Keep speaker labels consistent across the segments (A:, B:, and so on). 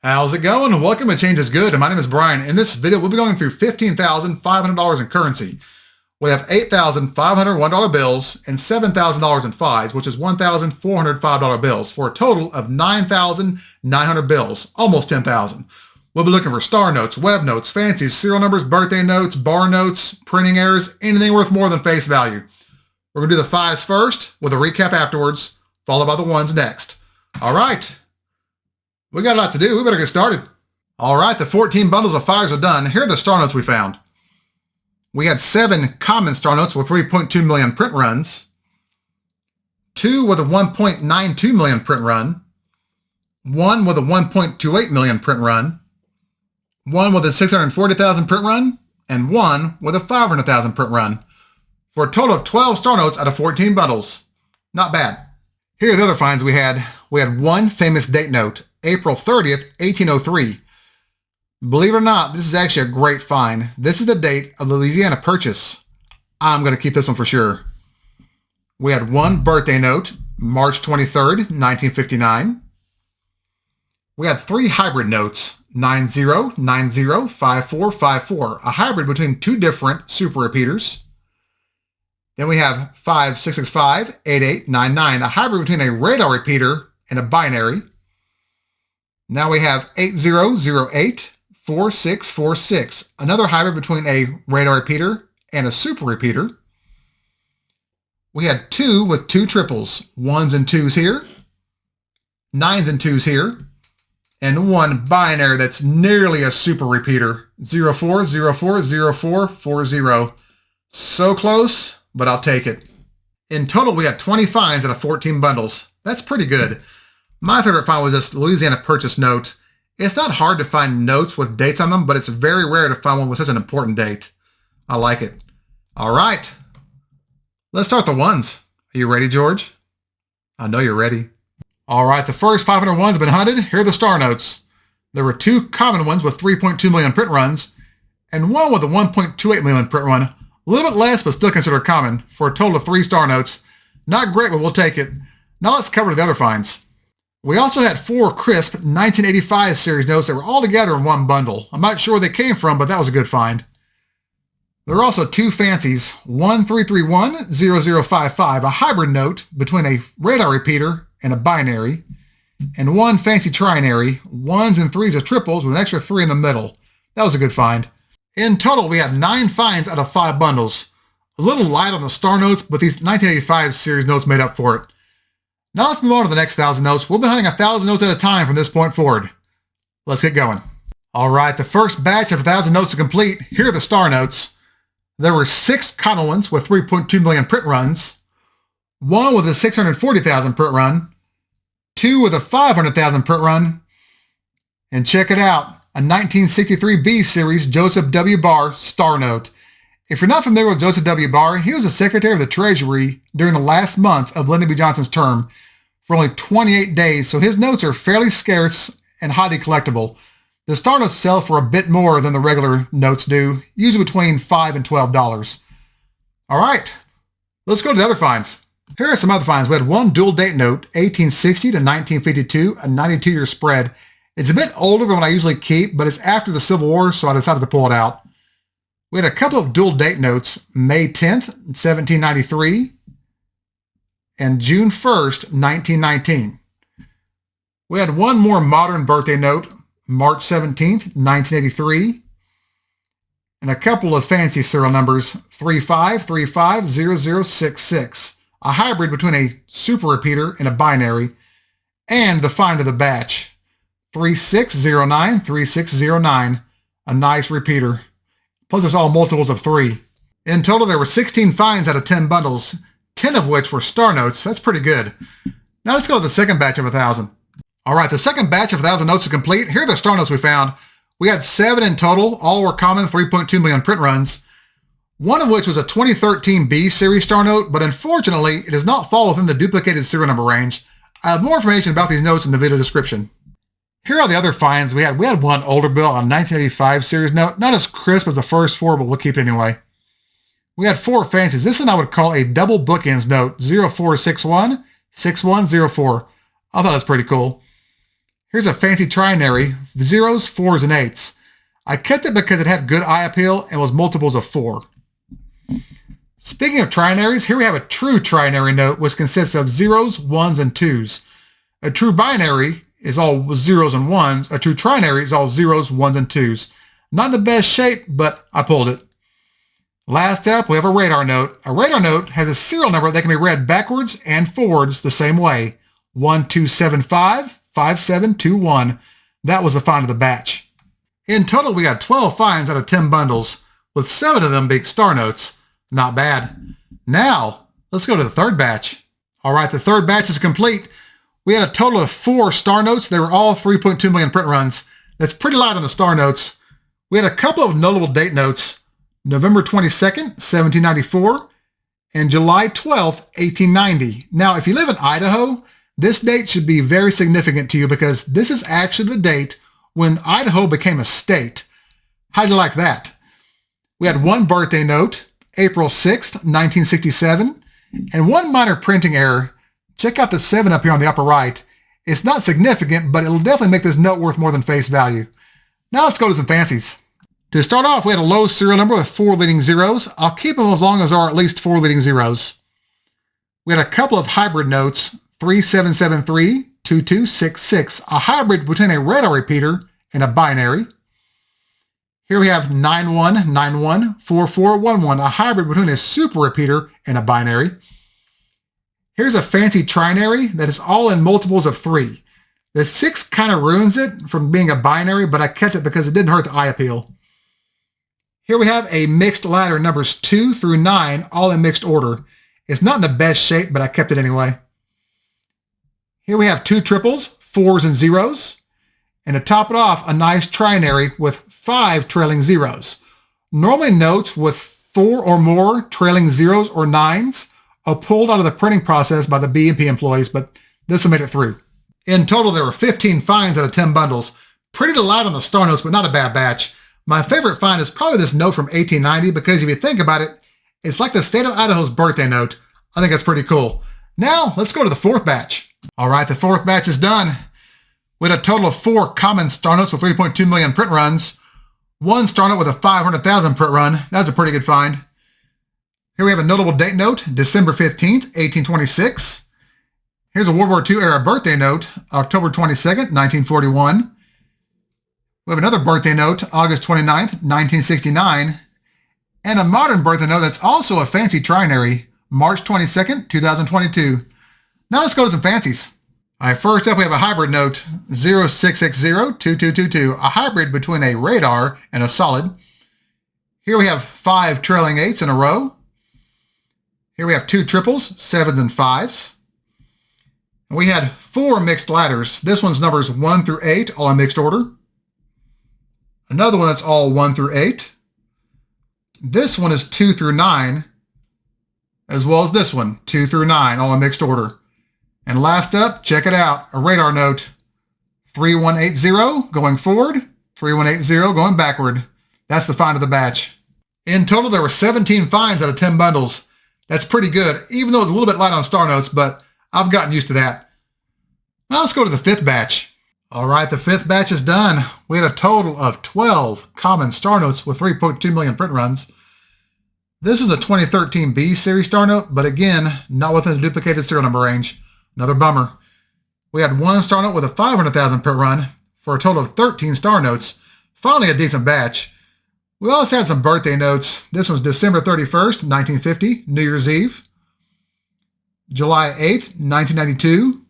A: How's it going? Welcome to Change is Good. My name is Brian. In this video, we'll be going through $15,500 in currency. We have $8,501 bills and $7,000 in fives, which is $1,405 bills, for a total of $9,900 bills, almost $10,000. We'll be looking for star notes, web notes, fancies, serial numbers, birthday notes, bar notes, printing errors, anything worth more than face value. We're going to do the fives first, with a recap afterwards, followed by the ones next. All right. We got a lot to do. We better get started. All right, the 14 bundles of fives are done. Here are the star notes we found. We had 7 common star notes with 3.2 million print runs, 2 with a 1.92 million print run, 1 with a 1.28 million print run, 1 with a 640,000 print run, and 1 with a 500,000 print run, for a total of 12 star notes out of 14 bundles. Not bad. Here are the other finds we had. We had 1 famous date note, April 30th, 1803. Believe it or not, this is actually a great find. This is the date of the Louisiana Purchase. I'm going to keep this one for sure. We had 1 birthday note, March 23rd, 1959. We had 3 hybrid notes, 90905454, a hybrid between 2 different super repeaters. Then we have 56658899, a hybrid between a radar repeater and a binary. Now we have 80084646, another hybrid between a radar repeater and a super repeater. We had 2 with 2 triples, 1s and 2s here, 9s and 2s here, and 1 binary that's nearly a super repeater, 04040440. So close, but I'll take it. In total, we had 20 finds out of 14 bundles. That's pretty good. My favorite find was this Louisiana Purchase note. It's not hard to find notes with dates on them, but it's very rare to find one with such an important date. I like it. All right. Let's start the ones. Are you ready, George? I know you're ready. All right, the first 500 ones have been hunted. Here are the star notes. There were 2 common ones with 3.2 million print runs, and 1 with a 1.28 million print run. A little bit less, but still considered common, for a total of 3 star notes. Not great, but we'll take it. Now let's cover the other finds. We also had 4 crisp 1985 series notes that were all together in 1 bundle. I'm not sure where they came from, but that was a good find. There were also 2 fancies, 13310055, a hybrid note between a radar repeater and a binary, and 1 fancy trinary, 1s and 3s of triples with an extra 3 in the middle. That was a good find. In total, we had 9 finds out of 5 bundles. A little light on the star notes, but these 1985 series notes made up for it. Now let's move on to the next 1,000 notes. We'll be hunting 1,000 notes at a time from this point forward. Let's get going. All right, the first batch of 1,000 notes is complete. Here are the star notes. There were 6 common ones with 3.2 million print runs, 1 with a 640,000 print run, 2 with a 500,000 print run, and check it out, a 1963 B series Joseph W. Barr star note. If you're not familiar with Joseph W. Barr, he was the Secretary of the Treasury during the last month of Lyndon B. Johnson's term for only 28 days, so his notes are fairly scarce and highly collectible. The star notes sell for a bit more than the regular notes do, usually between $5 and $12. All right, let's go to the other finds. Here are some other finds. We had 1 dual date note, 1860 to 1952, a 92-year spread. It's a bit older than what I usually keep, but it's after the Civil War, so I decided to pull it out. We had a couple of dual date notes, May 10th, 1793, and June 1st, 1919. We had 1 more modern birthday note, March 17th, 1983, and a couple of fancy serial numbers, 35350066, a hybrid between a super repeater and a binary, and the find of the batch, 36093609, a nice repeater. Plus it's all multiples of 3. In total, there were 16 finds out of 10 bundles, 10 of which were star notes. That's pretty good. Now let's go to the second batch of 1,000. All right, the second batch of 1,000 notes is complete. Here are the star notes we found. We had 7 in total. All were common, 3.2 million print runs, one of which was a 2013 B series star note, but unfortunately, it does not fall within the duplicated serial number range. I have more information about these notes in the video description. Here are the other finds we had. We had 1 older bill on 1985 series note, not as crisp as the first 4, but we'll keep it anyway. We had 4 fancies. This one I would call a double bookends note, 0461 6104. I thought that's pretty cool. Here's a fancy trinary, zeros, fours, and eights. I kept it because it had good eye appeal and was multiples of 4. Speaking of trinaries, here we have a true trinary note, which consists of zeros, ones, and twos. A true binary is all zeros and ones. A true trinary is all zeros, ones, and twos. Not in the best shape, but I pulled it. Last up, we have a radar note. A radar note has a serial number that can be read backwards and forwards the same way. 12755721. That was the find of the batch. In total, we got 12 finds out of 10 bundles, with 7 of them being star notes. Not bad. Now, let's go to the third batch. All right, the third batch is complete. We had a total of 4 star notes. They were all 3.2 million print runs. That's pretty light on the star notes. We had a couple of notable date notes. November 22nd, 1794, and July 12th, 1890. Now, if you live in Idaho, this date should be very significant to you because this is actually the date when Idaho became a state. How'd you like that? We had 1 birthday note, April 6th, 1967, and 1 minor printing error. Check out the 7 up here on the upper right. It's not significant, but it'll definitely make this note worth more than face value. Now let's go to some fancies. To start off, we had a low serial number with 4 leading zeros. I'll keep them as long as there are at least 4 leading zeros. We had a couple of hybrid notes, 37732266, a hybrid between a radar repeater and a binary. Here we have 91914411, a hybrid between a super repeater and a binary. Here's a fancy trinary that is all in multiples of 3. The 6 kind of ruins it from being a binary, but I kept it because it didn't hurt the eye appeal. Here we have a mixed ladder, numbers 2 through 9, all in mixed order. It's not in the best shape, but I kept it anyway. Here we have 2 triples, 4s and zeros. And to top it off, a nice trinary with 5 trailing zeros. Normally notes with 4 or more trailing zeros or 9s are pulled out of the printing process by the B&P employees, but this will make it through. In total, there were 15 finds out of 10 bundles. Pretty light on the star notes, but not a bad batch. My favorite find is probably this note from 1890 because if you think about it, it's like the state of Idaho's birthday note. I think that's pretty cool. Now, let's go to the 4th batch. All right, the 4th batch is done. We had a total of 4 common star notes with 3.2 million print runs. 1 star note with a 500,000 print run. That's a pretty good find. Here we have a notable date note, December 15th, 1826. Here's a World War II era birthday note, October 22nd, 1941. We have another birthday note, August 29th, 1969, and a modern birthday note that's also a fancy trinary, March 22nd, 2022. Now let's go to some fancies. All right, first up we have a hybrid note, 06602222, a hybrid between a radar and a solid. Here we have 5 trailing 8s in a row. Here we have 2 triples, 7s and 5s. And we had 4 mixed ladders. This one's numbers 1 through 8, all in mixed order. Another one that's all 1 through 8. This one is 2 through 9, as well as this one, 2 through 9, all in mixed order. And last up, check it out, a radar note, 3180 going forward, 3180 going backward. That's the find of the batch. In total, there were 17 finds out of 10 bundles. That's pretty good, even though it's a little bit light on star notes, but I've gotten used to that. Now let's go to the 5th batch. All right, the 5th batch is done. We had a total of 12 common star notes with 3.2 million print runs. This is a 2013 B series star note, but again, not within the duplicated serial number range. Another bummer. We had 1 star note with a 500,000 print run for a total of 13 star notes. Finally a decent batch. We also had some birthday notes. This one's December 31st, 1950, New Year's Eve. July 8th, 1992.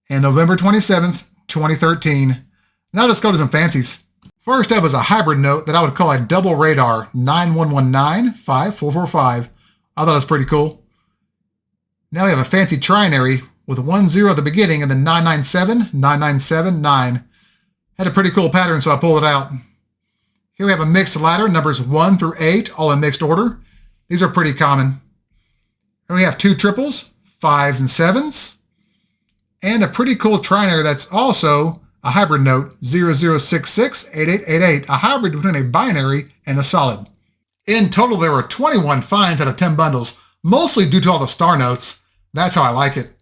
A: And November 27th, 2013. Now let's go to some fancies. First up is a hybrid note that I would call a double radar, 91195445. I thought it was pretty cool. Now we have a fancy trinary with 1 0 at the beginning and then 997997. Had a pretty cool pattern, so I pulled it out. Here we have a mixed ladder, numbers 1 through 8, all in mixed order. These are pretty common. Here we have 2 triples, 5s and 7s. And a pretty cool trinary that's also a hybrid note, 00668888, a hybrid between a binary and a solid. In total, there were 21 finds out of 10 bundles, mostly due to all the star notes. That's how I like it.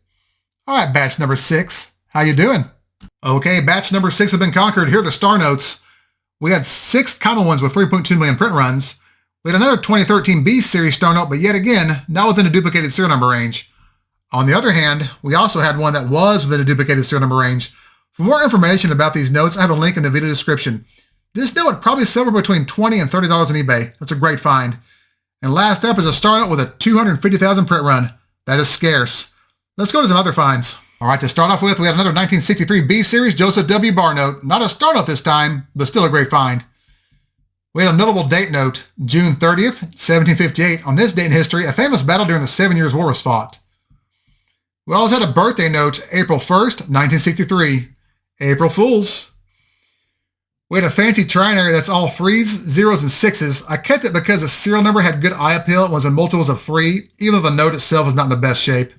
A: All right, batch number 6. How you doing? Okay, batch number 6 have been conquered. Here are the star notes. We had 6 common ones with 3.2 million print runs. We had another 2013 B series star note, but yet again, not within a duplicated serial number range. On the other hand, we also had one that was within a duplicated serial number range. For more information about these notes, I have a link in the video description. This note would probably sell for between $20 and $30 on eBay. That's a great find. And last up is a star note with a 250,000 print run. That is scarce. Let's go to some other finds. All right, to start off with, we had another 1963 B series Joseph W. Barr note. Not a star note this time, but still a great find. We had a notable date note, June 30th, 1758. On this date in history, a famous battle during the 7 Years' War was fought. We also had a birthday note, April 1st, 1963. April Fools. We had a fancy trinary that's all 3s, 0s, and 6s. I kept it because the serial number had good eye appeal and was in multiples of 3, even though the note itself was not in the best shape.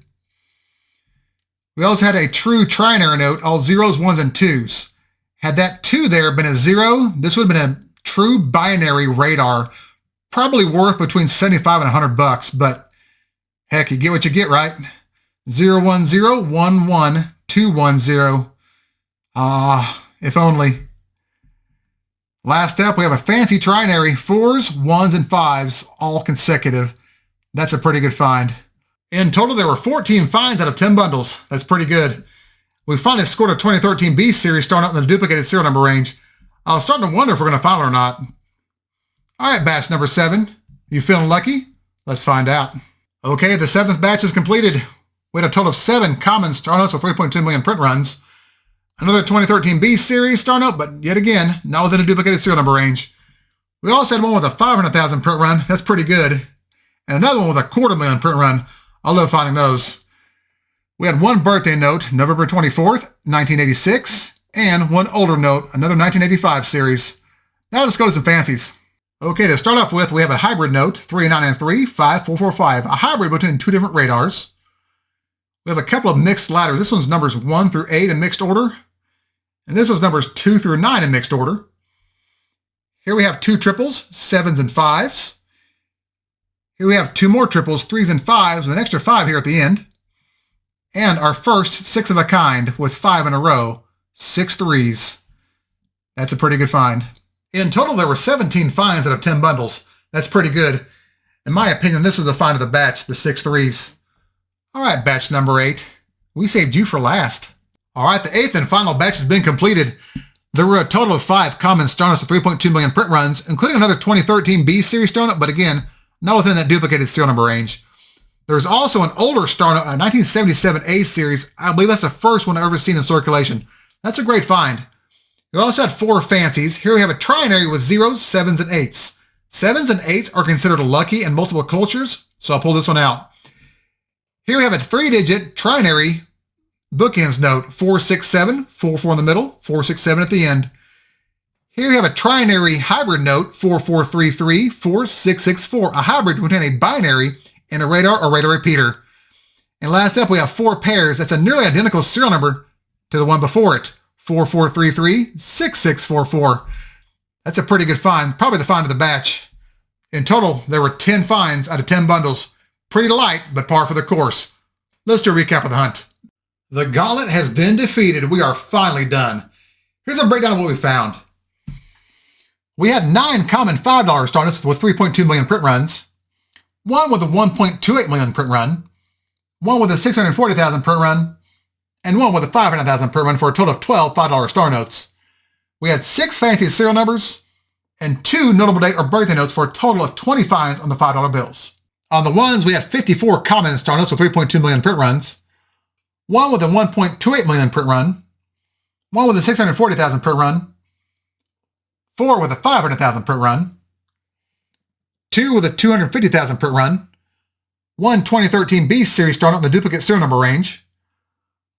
A: We also had a true trinary note, all 0s, 1s, and 2s. Had that 2 there been a 0, this would have been a true binary radar, probably worth between $75 and $100, but heck, you get what you get, right? 01011 if only. Last up, we have a fancy trinary, 4s, 1s, and 5s, all consecutive. That's a pretty good find. In total, there were 14 finds out of 10 bundles. That's pretty good. We finally scored a 2013 B series starting out in the duplicated serial number range. I was starting to wonder if we're going to find it or not. All right, batch number 7. You feeling lucky? Let's find out. Okay, the 7th batch is completed. We had a total of 7 common star notes with 3.2 million print runs. Another 2013 B series star note, but yet again, not within a duplicated serial number range. We also had one with a 500,000 print run. That's pretty good. And another one with a 250,000 print run. I love finding those. We had one birthday note, November 24th, 1986, and one older note, another 1985 series. Now let's go to some fancies. Okay, to start off with, we have a hybrid note, 3993 5445, a hybrid between 2 different radars. We have a couple of mixed ladders. This one's numbers 1 through 8 in mixed order, and this one's numbers 2 through 9 in mixed order. Here we have 2 triples, 7s and 5s. Here we have 2 more triples, 3s and 5s, with an extra 5 here at the end. And our first 6 of a kind with 5 in a row, 6 3s. That's a pretty good find. In total, there were 17 finds out of 10 bundles. That's pretty good. In my opinion, this is the find of the batch, the 6 3s. All right, batch number 8. We saved you for last. All right, the 8th and final batch has been completed. There were a total of 5 common star notes with 3.2 million print runs, including another 2013 B series star note, but again, not within that duplicated serial number range. There's also an older star note, a 1977 A series. I believe that's the first one I've ever seen in circulation. That's a great find. We also had 4 fancies. Here we have a trinary with 0s, 7s, and 8s. 7s and 8s are considered lucky in multiple cultures, so I'll pull this one out. Here we have a 3-digit trinary bookends note, 467, 44 in the middle, 467 at the end. Here we have a trinary hybrid note, 4433, 4664, a hybrid between a binary and a radar or radar repeater. And last up, we have 4 pairs. That's a nearly identical serial number to the one before it, 4433, 6644. That's a pretty good find, probably the find of the batch. In total, there were 10 finds out of 10 bundles. Pretty light, but par for the course. Let's do a recap of the hunt. The gauntlet has been defeated. We are finally done. Here's a breakdown of what we found. We had 9 common $5 star notes with 3.2 million print runs, one with a 1.28 million print run, one with a 640,000 print run, and one with a 500,000 print run for a total of 12 $5 star notes. We had 6 fancy serial numbers and 2 notable date or birthday notes for a total of 20 finds on the $5 bills. On the ones, we had 54 common star notes with 3.2 million print runs, one with a 1.28 million print run, one with a 640,000 print run, 4 with a 500,000 print run, 2 with a 250,000 print run, one 2013 B series star note in the duplicate serial number range,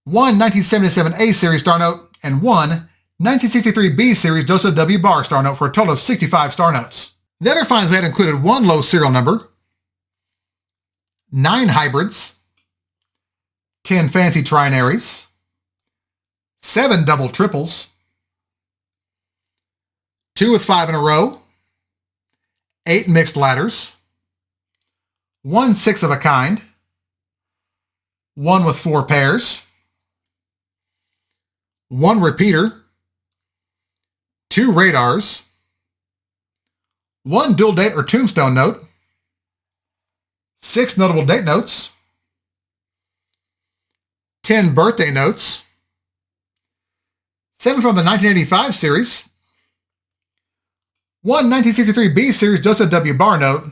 A: one 1977 A series star note, and one 1963 B series Joseph W. Barr star note for a total of 65 star notes. The other finds we had included 1 low serial number, 9 hybrids, 10 fancy trinaries, 7 double triples, 2 with 5 in a row, 8 mixed ladders, 1 6 of a kind, 1 with 4 pairs, 1 repeater, 2 radars, 1 dual date or tombstone note, 6 notable date notes, 10 birthday notes, 7 from the 1985 series, 1 1963 B series Joseph W. Barr note,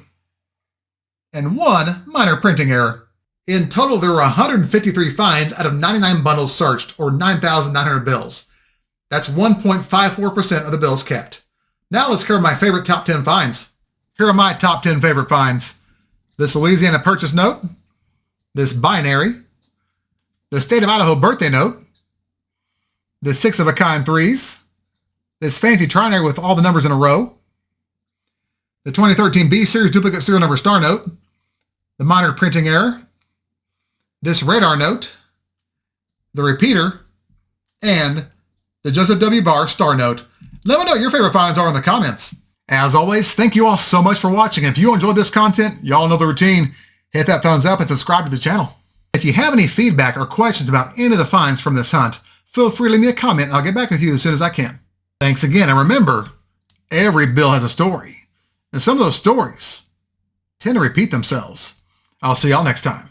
A: and 1 minor printing error. In total, there were 153 finds out of 99 bundles searched, or 9,900 bills. That's 1.54% of the bills kept. Now let's cover my favorite top 10 finds. Here are my top 10 favorite finds. This Louisiana Purchase note, this binary, the state of Idaho birthday note, the 6 of a kind threes, this fancy trinary with all the numbers in a row, the 2013 B series duplicate serial number star note, the minor printing error, this radar note, the repeater, and the Joseph W. Barr star note. Let me know what your favorite finds are in the comments. As always, thank you all so much for watching. If you enjoyed this content, y'all know the routine. Hit that thumbs up and subscribe to the channel. If you have any feedback or questions about any of the finds from this hunt, feel free to leave me a comment and I'll get back with you as soon as I can. Thanks again, and remember, every bill has a story. And some of those stories tend to repeat themselves. I'll see y'all next time.